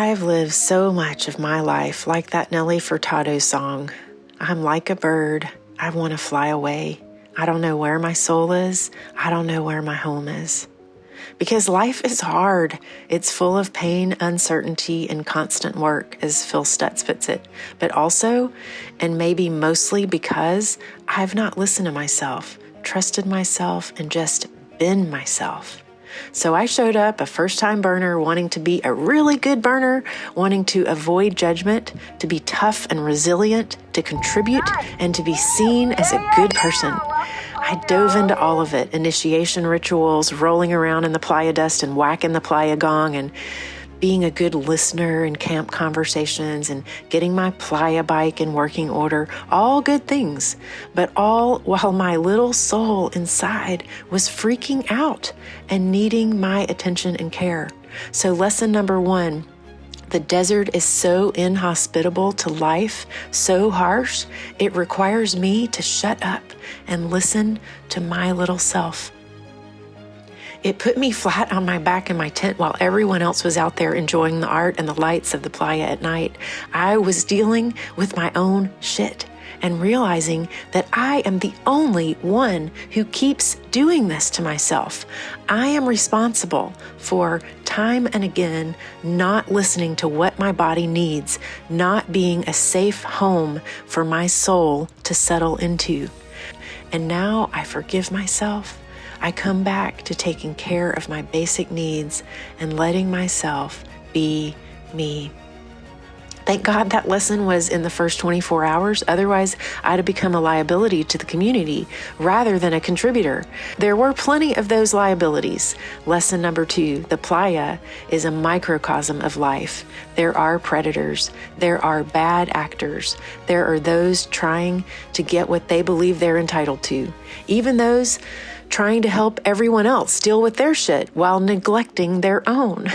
I've lived so much of my life like that Nelly Furtado song. I'm like a bird. I want to fly away. I don't know where my soul is. I don't know where my home is. Because life is hard. It's full of pain, uncertainty, and constant work, as Phil Stutz puts it. But also, and maybe mostly because I've not listened to myself, trusted myself, and just been myself. So I showed up a first-time burner wanting to be a really good burner, wanting to avoid judgment, to be tough and resilient, to contribute, and to be seen as a good person. I dove into all of it, initiation rituals, rolling around in the playa dust and whacking the playa gong, and being a good listener in camp conversations, and getting my playa bike in working order, all good things, but all while my little soul inside was freaking out and needing my attention and care. So lesson number 1, the desert is so inhospitable to life, so harsh, it requires me to shut up and listen to my little self. It put me flat on my back in my tent while everyone else was out there enjoying the art and the lights of the playa at night. I was dealing with my own shit and realizing that I am the only one who keeps doing this to myself. I am responsible for time and again not listening to what my body needs, not being a safe home for my soul to settle into. And now I forgive myself. I come back to taking care of my basic needs and letting myself be me. Thank God that lesson was in the first 24 hours. Otherwise, I'd have become a liability to the community rather than a contributor. There were plenty of those liabilities. Lesson number 2, the playa is a microcosm of life. There are predators. There are bad actors. There are those trying to get what they believe they're entitled to. Even those trying to help everyone else deal with their shit while neglecting their own.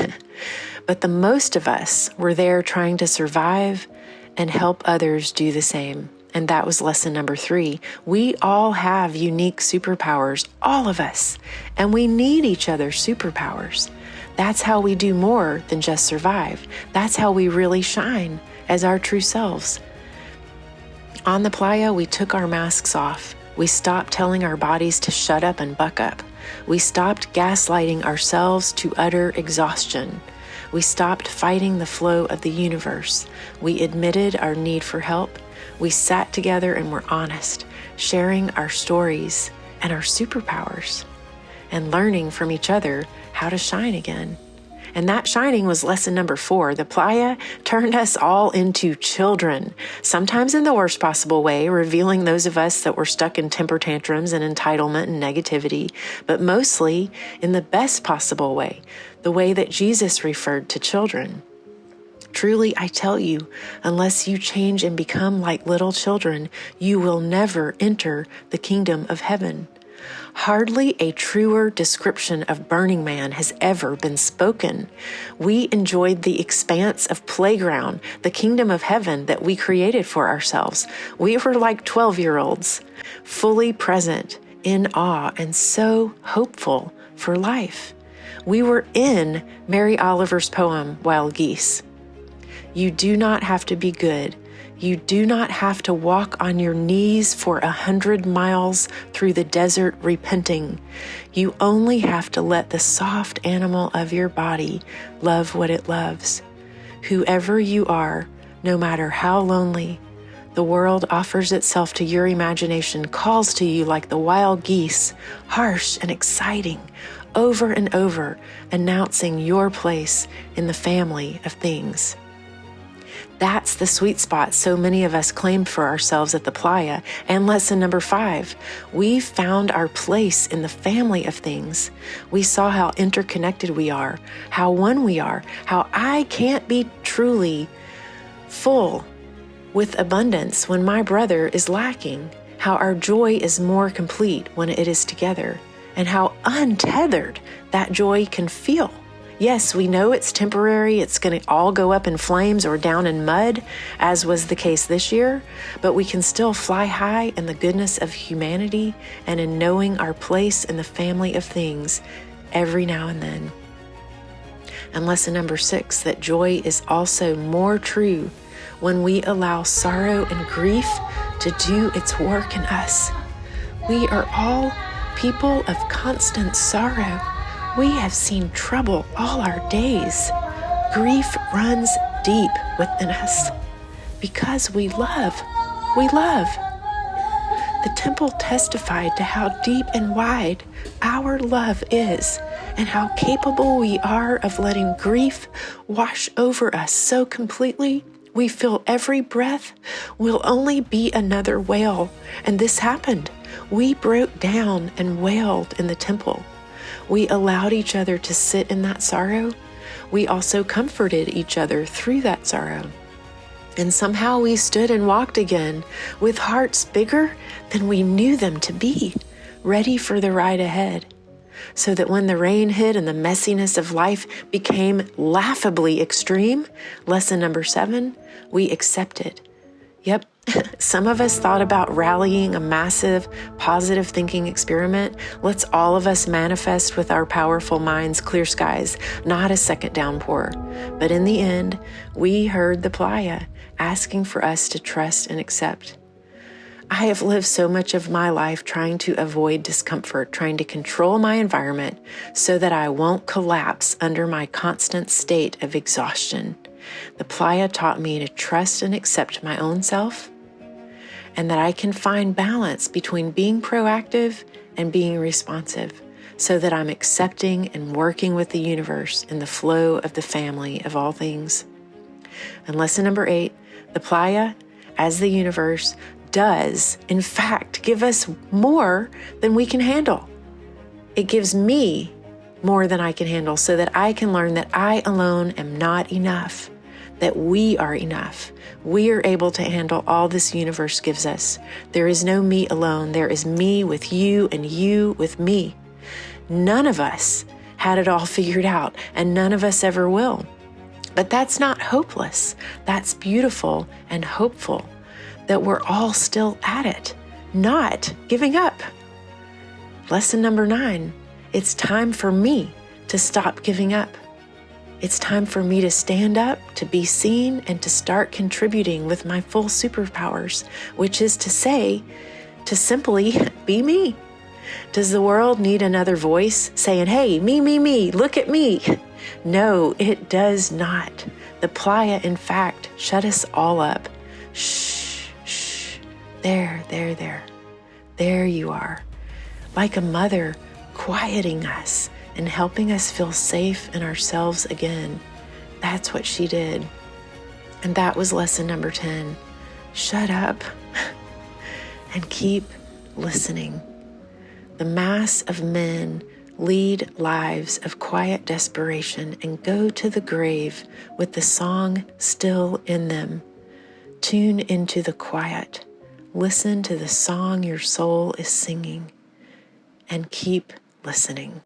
But the most of us were there trying to survive and help others do the same. And that was lesson number 3. We all have unique superpowers, all of us, and we need each other's superpowers. That's how we do more than just survive. That's how we really shine as our true selves. On the playa, we took our masks off. We stopped telling our bodies to shut up and buck up. We stopped gaslighting ourselves to utter exhaustion. We stopped fighting the flow of the universe. We admitted our need for help. We sat together and were honest, sharing our stories and our superpowers, and learning from each other how to shine again. And that shining was lesson number 4. The playa turned us all into children, sometimes in the worst possible way, revealing those of us that were stuck in temper tantrums and entitlement and negativity, but mostly in the best possible way, the way that Jesus referred to children. Truly, I tell you, unless you change and become like little children, you will never enter the kingdom of heaven. Hardly a truer description of Burning Man has ever been spoken. We enjoyed the expanse of playground, the kingdom of heaven that we created for ourselves. We were like 12-year-olds, fully present, in awe, and so hopeful for life. We were in Mary Oliver's poem, Wild Geese. You do not have to be good. You do not have to walk on your knees for 100 miles through the desert repenting. You only have to let the soft animal of your body love what it loves. Whoever you are, no matter how lonely, the world offers itself to your imagination, calls to you like the wild geese, harsh and exciting, over and over, announcing your place in the family of things. That's the sweet spot so many of us claimed for ourselves at the playa. And lesson number 5, we found our place in the family of things. We saw how interconnected we are, how one we are, how I can't be truly full with abundance when my brother is lacking, how our joy is more complete when it is together, and how untethered that joy can feel. Yes, we know it's temporary, it's going to all go up in flames or down in mud, as was the case this year, but we can still fly high in the goodness of humanity and in knowing our place in the family of things every now and then. And lesson number 6, that joy is also more true when we allow sorrow and grief to do its work in us. We are all people of constant sorrow. We have seen trouble all our days. Grief runs deep within us because we love. We love. The temple testified to how deep and wide our love is and how capable we are of letting grief wash over us so completely we feel every breath will only be another wail. And this happened. We broke down and wailed in the temple. We allowed each other to sit in that sorrow. We also comforted each other through that sorrow. And somehow we stood and walked again with hearts bigger than we knew them to be, ready for the ride ahead. So that when the rain hit and the messiness of life became laughably extreme, lesson number 7, we accepted. Yep, some of us thought about rallying a massive positive thinking experiment. Let's all of us manifest with our powerful minds clear skies, not a second downpour. But in the end, we heard the playa asking for us to trust and accept. I have lived so much of my life trying to avoid discomfort, trying to control my environment so that I won't collapse under my constant state of exhaustion. The playa taught me to trust and accept my own self, and that I can find balance between being proactive and being responsive so that I'm accepting and working with the universe in the flow of the family of all things. And lesson number 8, the playa, as the universe, does, in fact, give us more than we can handle. It gives me more than I can handle so that I can learn that I alone am not enough, that we are enough. We are able to handle all this universe gives us. There is no me alone. There is me with you and you with me. None of us had it all figured out, and none of us ever will. But that's not hopeless. That's beautiful and hopeful. That we're all still at it, not giving up. Lesson number 9, it's time for me to stop giving up. It's time for me to stand up, to be seen, and to start contributing with my full superpowers, which is to say, to simply be me. Does the world need another voice saying, hey, me, look at me? No, it does not. The playa, in fact, shut us all up. Shh. There you are. Like a mother quieting us and helping us feel safe in ourselves again. That's what she did. And that was lesson number 10. Shut up and keep listening. The mass of men lead lives of quiet desperation and go to the grave with the song still in them. Tune into the quiet. Listen to the song your soul is singing and keep listening.